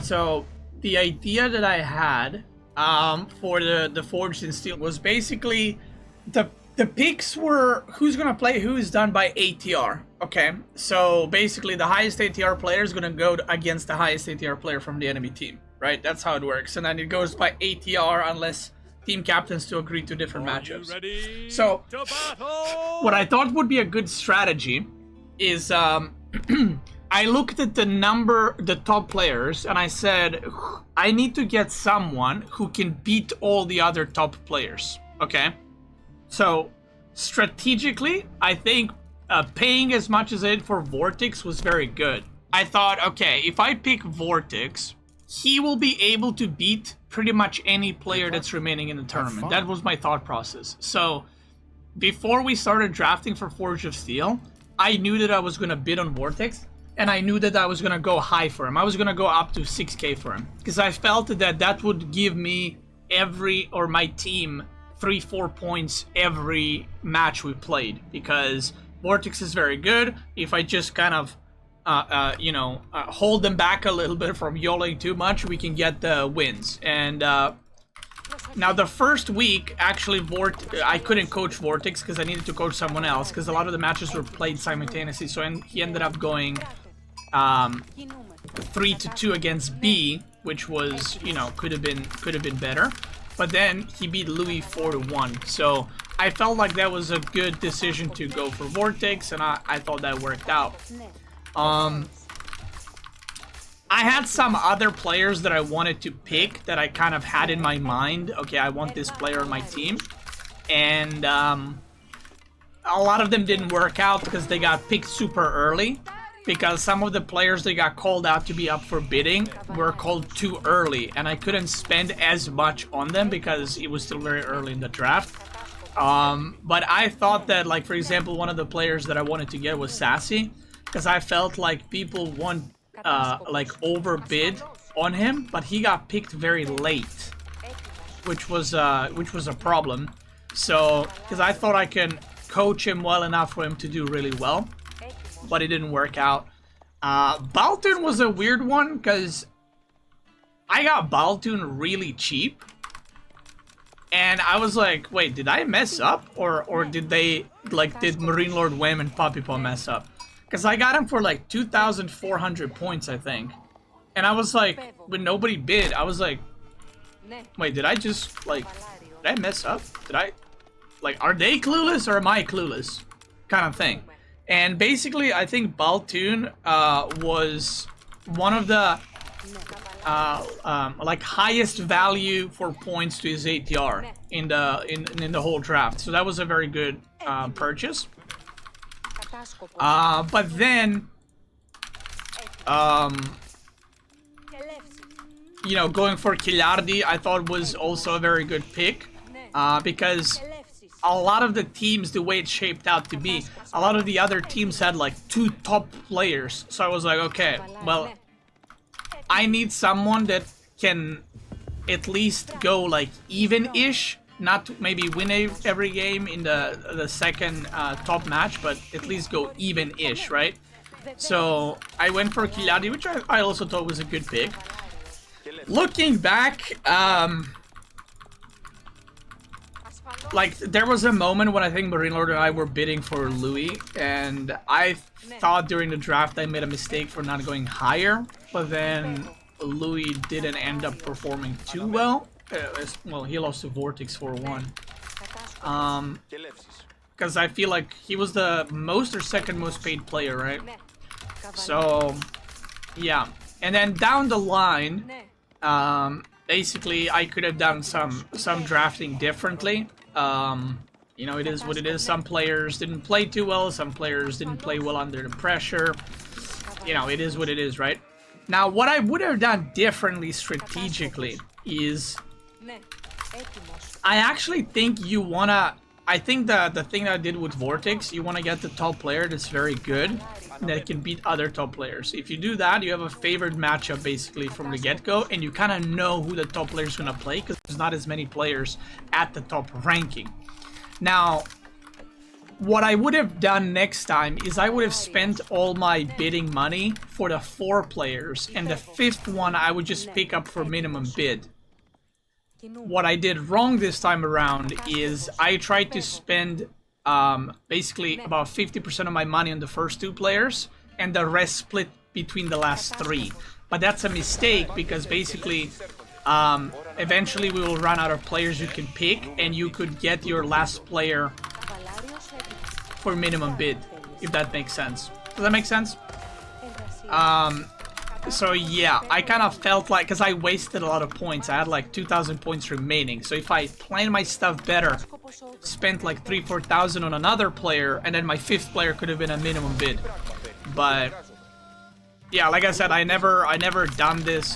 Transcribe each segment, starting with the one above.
So the idea that I had for the Forged in Steel was basically the picks were who's gonna play who is done by ATR. Okay, so basically the highest ATR player is gonna go against the highest ATR player from the enemy team, right? That's how it works, and then it goes by ATR unless team captains to agree to different matchups. So what I thought would be a good strategy is I looked at the top players, and I said, I need to get someone who can beat all the other top players, okay? So, strategically, I think paying as much as I did for Vortex was very good. I thought, okay, if I pick Vortex, he will be able to beat pretty much any player that's remaining in the tournament. That was my thought process. So, before we started drafting for Forge of Steel, I knew that I was going to bid on Vortex, and I knew that I was going to go high for him. I was going to go up to 6k for him, because I felt that that would give me my team 3-4 points every match we played, because Vortex is very good. If I just kind of hold them back a little bit from YOLOing too much, we can get the wins. And now the first week, actually, I couldn't coach Vortex because I needed to coach someone else, because a lot of the matches were played simultaneously. So he ended up going 3-2 against B, which was, could have been better. But then he beat Louis 4-1. So I felt like that was a good decision to go for Vortex, and I thought that worked out. I had some other players that I wanted to pick that I kind of had in my mind. Okay, I want this player on my team. And a lot of them didn't work out because they got picked super early. Because some of the players that got called out to be up for bidding were called too early. And I couldn't spend as much on them because it was still very early in the draft. But I thought that, like, for example, one of the players that I wanted to get was Sassy. Because I felt like people overbid on him, but he got picked very late, which was a problem. So, because I thought I can coach him well enough for him to do really well, but it didn't work out. Baltoon was a weird one because I got Baltoon really cheap, and I was like, wait, did I mess up, or did Marine Lord Wham and Puppy Paw mess up? Because I got him for like 2,400 points, I think. And I was like, when nobody bid, I was like, wait, did I just, did I mess up? Are they clueless or am I clueless? Kind of thing. And basically, I think Baltoon was one of the, highest value for points to his ATR in the whole draft. So that was a very good purchase. But then, going for Kilardi, I thought was also a very good pick, because a lot of the teams, the way it shaped out to be, a lot of the other teams had like 2 top players. So I was like, okay, well, I need someone that can at least go like even-ish. Not to maybe win every game in the second top match, but at least go even-ish, right? So I went for Kilardi, which I also thought was a good pick. Looking back, there was a moment when I think Marine Lord and I were bidding for Louis, and I thought during the draft I made a mistake for not going higher, but then Louis didn't end up performing too well. Well, he lost to Vortex 4-1. Because I feel like he was the most or second most paid player, right? So, yeah. And then down the line, basically I could have done some drafting differently. It is what it is. Some players didn't play too well. Some players didn't play well under the pressure. It is what it is, right? Now, what I would have done differently strategically is I actually think I think the thing that I did with Vortex, you want to get the top player that's very good, that can beat other top players. If you do that, you have a favored matchup basically from the get-go, and you kind of know who the top player is going to play, because there's not as many players at the top ranking. Now, what I would have done next time is I would have spent all my bidding money for the 4 players, and the 5th one I would just pick up for minimum bid. What I did wrong this time around is I tried to spend basically about 50% of my money on the first 2 players, and the rest split between the last 3. But that's a mistake, because basically eventually we will run out of players you can pick, and you could get your last player for minimum bid, if that makes sense. Does that make sense? So yeah, I kind of felt like, because I wasted a lot of points, I had like 2,000 points remaining, so if I planned my stuff better, spent like 3,000-4,000 on another player, and then my 5th player could have been a minimum bid. But yeah, like I said, I never done this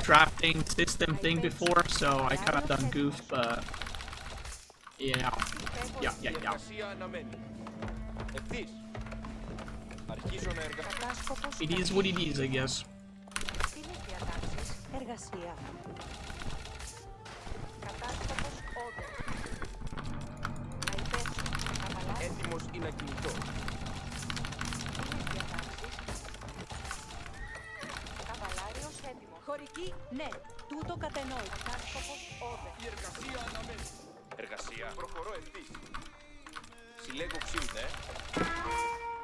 drafting system thing before, so I kind of done goof, but yeah. It is what it is, I guess. Χωρική, ναι. Τούτο κατενόη. Κατάσκοπος, όδε. Η εργασία αναμένει. Εργασία. Προχωρώ ευθύς. Συλλέγω ξύλ, ναι.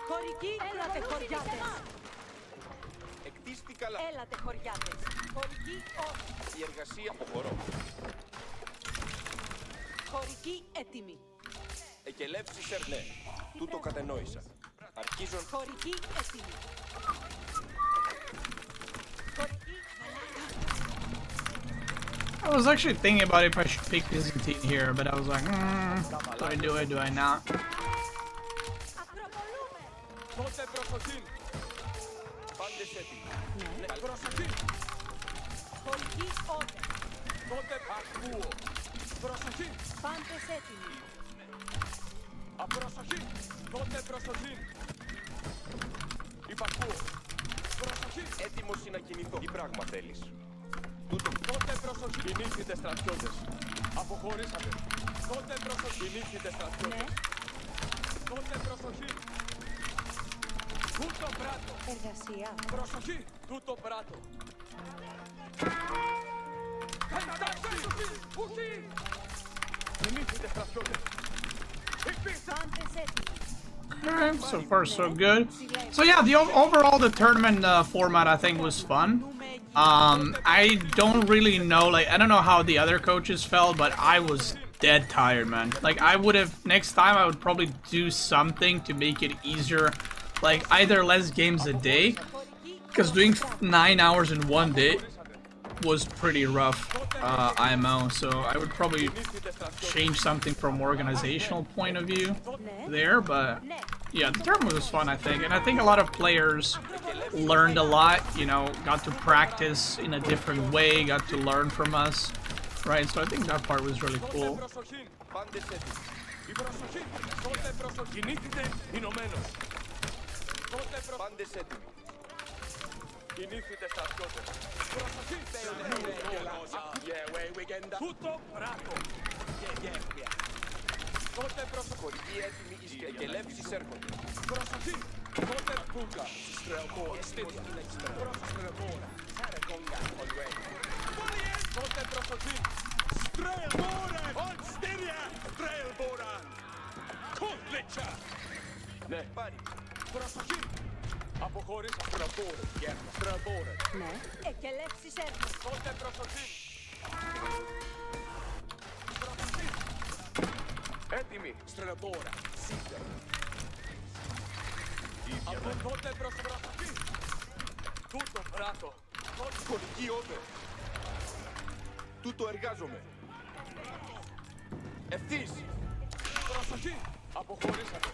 Χωρική, έλατε χωριάτες. Εκτίστη καλά. Έλατε χωριάτες. Χωρική, όδε. Η εργασία. Αποχωρώ. Χωρική, έτοιμη. Εκελεύσεις ναι. Τούτο κατενόησα. Αρχίζω. Χωρική, έτοιμη. I was actually thinking about if I should pick Byzantine here, but I was like, do I do it, do I not? Τότε προσοχή. Πάντες έτοιμοι. Ναι. Προσοχή. Χωρική, όδε. Τότε ακούω. Προσοχή. Πάντες έτοιμοι. Απροσοχή. Τότε προσοχή. Υπακούω. Προσοχή. Έτοιμος να κινηθώ. Τι πράγμα θέλεις? Τότε προσοχή. Κινήθητε στρατιώτες. Αποχωρήσατε. Τότε προσοχή. Κινήθητε στρατιώτες. Ναι. Τότε προσοχή. Τούτο πράτο. Εργασία. Προσοχή. Τούτο πράτο. Κατάσταση. Ουχή. Κινήθητε στρατιώτες. Πάντες έτοιμοι. Alright, so far so good. So yeah, the overall the tournament format I think was fun. I don't really know, like, I don't know how the other coaches felt, but I was dead tired, man. Like, I would have, next time I would probably do something to make it easier, like either less games a day, because doing 9 hours in one day was pretty rough IMO, so I would probably change something from organizational point of view there, but yeah, the tournament was fun, I think, and I think a lot of players learned a lot, you know, got to practice in a different way, got to learn from us, right? So I think that part was really cool. Κινήθητε στρατιώτες. Προσοχή. Τούτο πράτο. Τότε προσοχή. Έτοιμοι οι εκελεύσεις έρχονται. Προσοχή. Τότε πούκα. Στρεοπόρα. Στρεοπόρα. Τότε προσοχή. Στρεοπόρα. Ονστήρια. Στρεοπόρα. Κούλιτσα. Ναι. Πάρει. Προσοχή. Αποχωρήσα. Στρεοπόρα. Γέρμα. Στρεοπόρα. Ναι. Εκελεύσεις έρχονται. Τότε προσοχή. Έτοιμοι. Στρελοπόρα. Σίγουρα. Από τότε προσοχή. Τούτο πράτο. Χωρική όδε. Τούτο εργάζομαι. Ευθύς. Προσοχή. Αποχωρήσατε.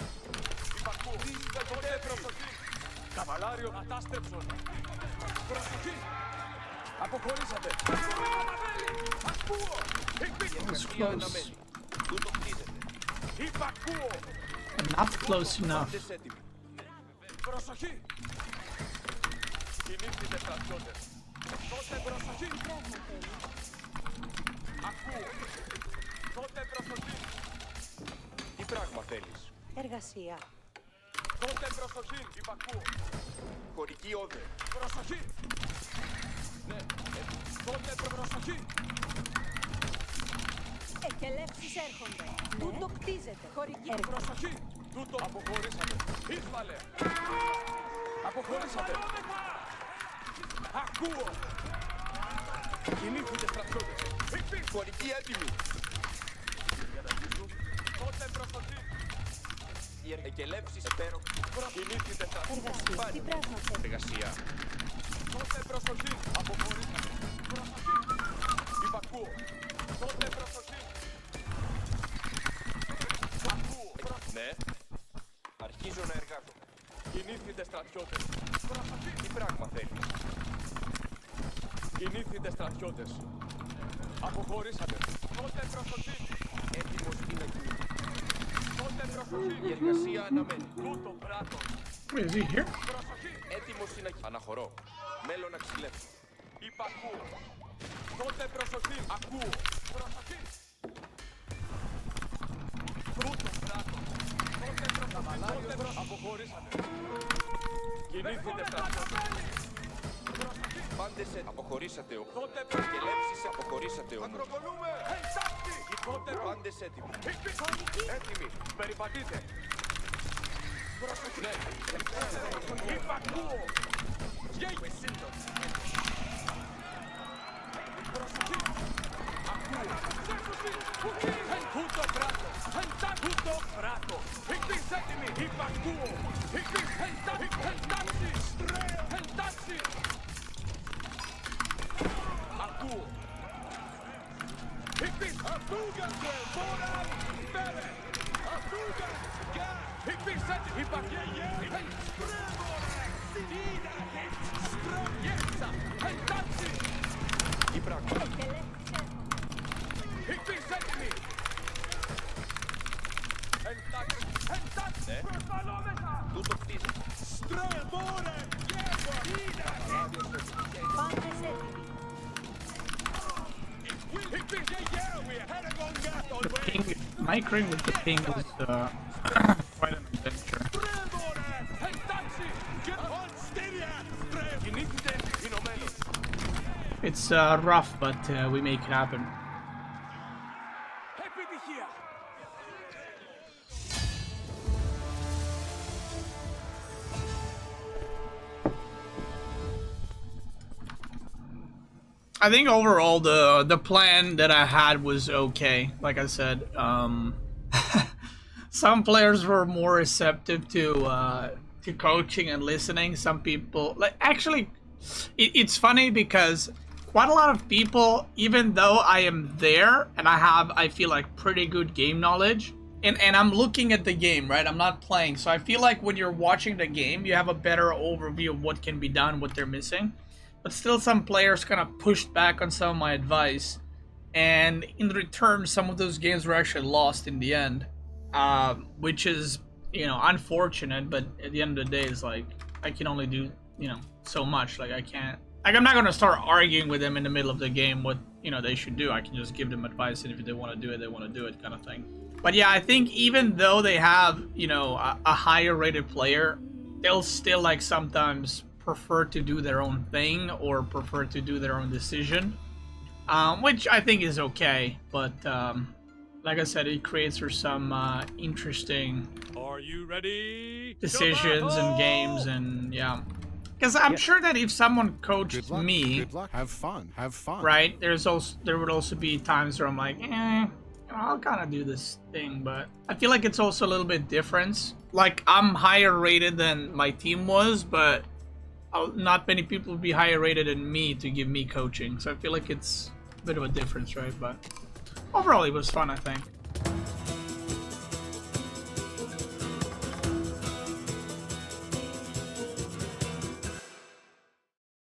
Υπακούω. Τότε προσοχή. Καβαλάριο κατάστρεψον. Προσοχή. Αποχωρήσατε. Ακούω. Τούτο χτίζεται. Υπακούω. Not close enough. Προσοχή. Κινήθητε στρατιώτες. Τότε προσοχή. Ακούω. Τότε προσοχή. πράγμα θέλεις? Εργασία. Τότε προσοχή, υπακούω. Χωρική όδε. Προσοχή! Ναι, τότε προσοχή! Εκελεύσεις έρχονται. Τούτο κτίζεται. Χωρική. Προσοχή! Τούτο αποχωρήσατε. Εισβαλέ. Αποχωρήσατε. Ακούω. Κινήθητε στρατιώτες. Χωρική έτοιμη. Τότε προσοχή. Οι εκελεύσεις επέρω. Κινήθητε στρατιώτες. Εργασία. Τι πράγμα θέλει. Εργασία. Τότε προσοχή. Αποχωρήσατε. Προσοχή. Υπακούω. Τότε προσοχή. Ακούω. Ναι. Αρχίζω να εργάζομαι. Κινήθητε στρατιώτες. Προσοχή. Τι πράγμα θέλει. Κινήθητε στρατιώτες. Αποχωρήσατε. Τότε προσοχή. Έτοιμος είναι εκεί. Τότε προσοχή. Η εργασία αναμένει. Τούτο πράτος. Wait, is he here? Προσοχή. Έτοιμος είναι εκεί. Αναχωρώ. Μέλλον να ξυλέψω. Υπακούω. Τότε προσοχή. Ακούω. Προσοχή. Τούτο πράτος. Τότε προσοχή. Τότε προσοχή. Αποχωρήσατε. Κινήθητε στρατιώτες. Προσοχή. Πάντε σε αποχωρήσατε. Τότε προσκελεύσεις αποχωρήσατε. Ακροβολούμε. Εντάχτη. Τότε πάντες έτοιμοι. Έτοιμοι. Περιπατείτε. Προσοχή. Ναι. Υπακούω. Γέγε. Προσοχή. Ακούω. Τούτο κράτο. Τούτο κράτο. Είστε έτοιμοι. Υπακούω. Εντάξει. Ακούω. Ακούγατε. Μποράν. Μπέρε. Ακούγατε. Είστε έτοιμοι. Υπακούω. Στρογέτσα. Εντάξει. Η πράγμα. Είστε έτοιμοι. Εντάξει. Προσβαλόμεσα. Τούτο κτίζει. Στρεμόρε. Πάντες έτοιμοι. The ping, migrating with the ping is quite an adventure. It's rough, but we make it happen. I think overall the plan that I had was okay. Like I said, some players were more receptive to coaching and listening. Some people, like, actually, it's funny because quite a lot of people, even though I am there and I feel like pretty good game knowledge, and I'm looking at the game, right? I'm not playing, so I feel like when you're watching the game, you have a better overview of what can be done, what they're missing. But still, some players kind of pushed back on some of my advice, and in return, some of those games were actually lost in the end, which is, you know, unfortunate. But at the end of the day, it's like I can only do, you know, so much. Like I can't, like I'm not gonna start arguing with them in the middle of the game what, you know, they should do. I can just give them advice, and if they want to do it, they want to do it, kind of thing. But yeah, I think even though they have, you know, a higher rated player, they'll still like sometimes prefer to do their own thing or prefer to do their own decision, which I think is okay, but like I said, it creates for some interesting Are you ready? decisions and games, and yeah, because I'm sure that if someone coached me, Good luck. Have fun. Have fun. right, there would also be times where I'm like, I'll kind of do this thing, but I feel like it's also a little bit different. Like I'm higher rated than my team was, but not many people would be higher rated than me to give me coaching, so I feel like it's a bit of a difference, right? But overall, it was fun, I think.